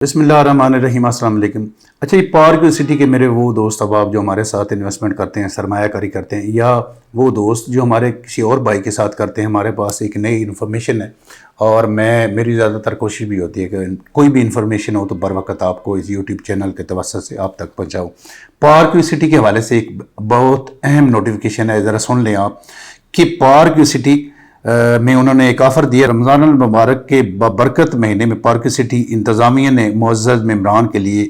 بسم اللہ الرحمن الرحیم، السلام علیکم۔ اچھا، یہ پارک سٹی کے میرے وہ دوست احباب جو ہمارے ساتھ انویسٹمنٹ کرتے ہیں، سرمایہ کاری کرتے ہیں، یا وہ دوست جو ہمارے کسی اور بھائی کے ساتھ کرتے ہیں، ہمارے پاس ایک نئی انفارمیشن ہے اور میری زیادہ تر کوشش بھی ہوتی ہے کہ کوئی بھی انفارمیشن ہو تو بر وقت آپ کو اس یوٹیوب چینل کے توسط سے آپ تک پہنچاؤ۔ پارک سٹی کے حوالے سے ایک بہت اہم نوٹیفیکیشن ہے، ذرا سن لیں آپ کہ پارک سٹی میں انہوں نے ایک آفر دیا۔ رمضان المبارک کے بابرکت مہینے میں پارک سٹی انتظامیہ نے معزز ممبران کے لیے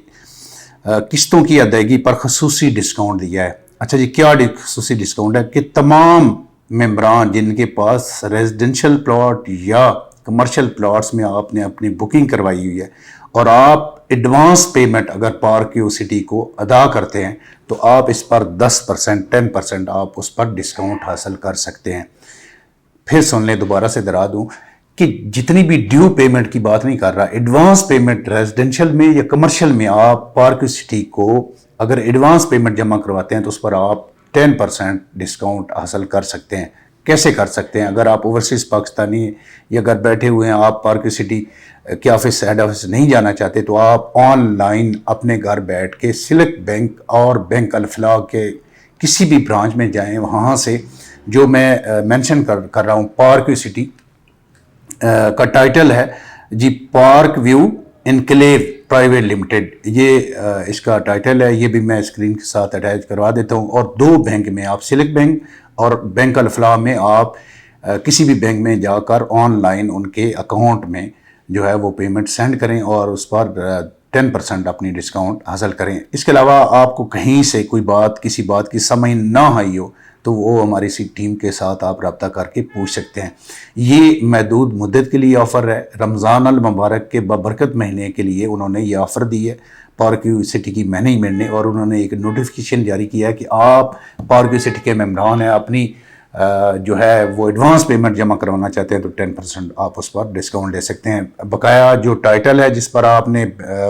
قسطوں کی ادائیگی پر خصوصی ڈسکاؤنٹ دیا ہے۔ اچھا جی، کیا خصوصی ڈسکاؤنٹ ہے کہ تمام ممبران جن کے پاس ریزیڈنشل پلاٹ یا کمرشل پلاٹس میں آپ نے اپنی بکنگ کروائی ہوئی ہے اور آپ ایڈوانس پیمنٹ اگر پارک سٹی کو ادا کرتے ہیں تو آپ اس پر 10% آپ اس پر ڈسکاؤنٹ حاصل کر سکتے ہیں۔ پھر سن لیں، دوبارہ سے دہرا دوں کہ جتنی بھی ڈیو پیمنٹ کی بات نہیں کر رہا، ایڈوانس پیمنٹ ریزیڈنشل میں یا کمرشل میں آپ پارک سٹی کو اگر ایڈوانس پیمنٹ جمع کرواتے ہیں تو اس پر آپ 10% ڈسکاؤنٹ حاصل کر سکتے ہیں۔ کیسے کر سکتے ہیں؟ اگر آپ اوورسیز پاکستانی ہیں یا اگر بیٹھے ہوئے ہیں، آپ پارک سٹی کے آفس ہیڈ آفس نہیں جانا چاہتے تو آپ آن لائن اپنے گھر بیٹھ کے سلیکٹ بینک اور بینک الفلاح کے کسی بھی برانچ میں جائیں، وہاں سے جو میں مینشن کر رہا ہوں پارک سٹی کا ٹائٹل ہے جی، park view enclave private limited, یہ اس کا ٹائٹل ہے۔ یہ بھی میں اسکرین کے ساتھ اٹیچ کروا دیتا ہوں۔ اور دو بینک میں آپ سلیکٹ بینک اور بینک الفلاح میں آپ کسی بھی بینک میں جا کر آن لائن ان کے اکاؤنٹ میں جو ہے وہ پیمنٹ سینڈ کریں اور اس پر 10% اپنی ڈسکاؤنٹ حاصل کریں۔ اس کے علاوہ آپ کو کہیں سے کوئی بات کسی بات کی سمجھ نہ آئی ہو تو وہ ہماری اسی ٹیم کے ساتھ آپ رابطہ کر کے پوچھ سکتے ہیں۔ یہ محدود مدت کے لیے آفر ہے، رمضان المبارک کے بابرکت مہینے کے لیے انہوں نے یہ آفر دی ہے پارک سٹی کی مینجمنٹ نے، اور انہوں نے ایک نوٹیفیکیشن جاری کیا ہے کہ آپ پارک سٹی کے ممبران ہیں، اپنی جو ہے وہ ایڈوانس پیمنٹ جمع کروانا چاہتے ہیں تو 10% آپ اس پر ڈسکاؤنٹ لے سکتے ہیں۔ بقایا جو ٹائٹل ہے جس پر آپ نے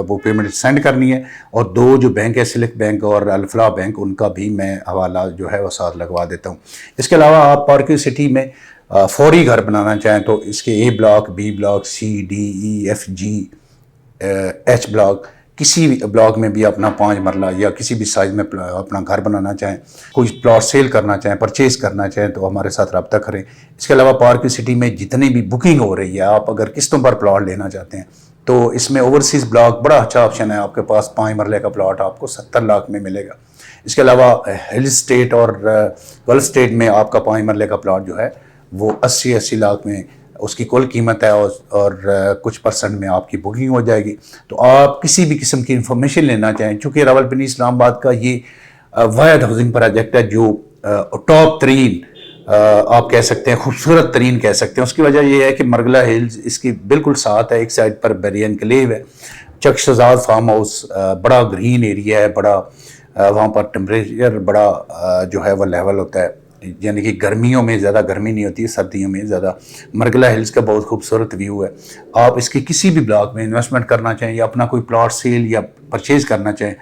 وہ پیمنٹ سینڈ کرنی ہے، اور دو جو بینک ہے سلیکٹ بینک اور الفلاح بینک، ان کا بھی میں حوالہ جو ہے وہ ساتھ لگوا دیتا ہوں۔ اس کے علاوہ آپ پارک سٹی میں فوری گھر بنانا چاہیں تو اس کے A block, B block, C, D, E, F, G, H block, کسی بھی بلاک میں بھی اپنا 5 مرلہ یا کسی بھی سائز میں اپنا گھر بنانا چاہیں، کوئی پلاٹ سیل کرنا چاہیں، پرچیز کرنا چاہیں تو ہمارے ساتھ رابطہ کریں۔ اس کے علاوہ پارک سٹی میں جتنی بھی بکنگ ہو رہی ہے، آپ اگر قسطوں پر پلاٹ لینا چاہتے ہیں تو اس میں اوورسیز بلاک بڑا اچھا آپشن ہے۔ آپ کے پاس 5 مرلے کا پلاٹ آپ کو 70 لاکھ میں ملے گا۔ اس کے علاوہ ہل اسٹیٹ اور گلف اسٹیٹ میں آپ کا 5 مرلے کا پلاٹ جو ہے وہ 80 لاکھ میں اس کی کل قیمت ہے، اور کچھ % میں آپ کی بکنگ ہو جائے گی۔ تو آپ کسی بھی قسم کی انفارمیشن لینا چاہیں، چونکہ راولپنڈی اسلام آباد کا یہ واحد ہاؤسنگ پروجیکٹ ہے جو ٹاپ ترین آپ کہہ سکتے ہیں، خوبصورت ترین کہہ سکتے ہیں۔ اس کی وجہ یہ ہے کہ مرگلہ ہلز اس کی بالکل ساتھ ہے، ایک سائڈ پر بیری انکلیو ہے، چک شہزاد فارم ہاؤس بڑا گرین ایریا ہے، بڑا وہاں پر ٹمپریچر بڑا جو ہے وہ لیول ہوتا ہے، یعنی کہ گرمیوں میں زیادہ گرمی نہیں ہوتی ہے، سردیوں میں زیادہ۔ مرگلہ ہلز کا بہت خوبصورت ویو ہے۔ آپ اس کے کسی بھی بلاک میں انویسٹمنٹ کرنا چاہیں یا اپنا کوئی پلاٹ سیل یا پرچیز کرنا چاہیں،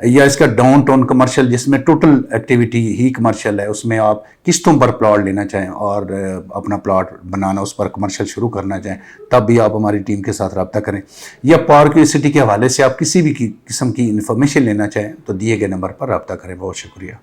یا اس کا ڈاؤن ٹاؤن کمرشل جس میں ٹوٹل ایکٹیویٹی ہی کمرشل ہے، اس میں آپ قسطوں پر پلاٹ لینا چاہیں اور اپنا پلاٹ بنانا، اس پر کمرشل شروع کرنا چاہیں، تب بھی آپ ہماری ٹیم کے ساتھ رابطہ کریں۔ یا پارک سٹی کے حوالے سے آپ کسی بھی قسم کی انفارمیشن لینا چاہیں تو دیے گئے نمبر پر رابطہ کریں۔ بہت شکریہ۔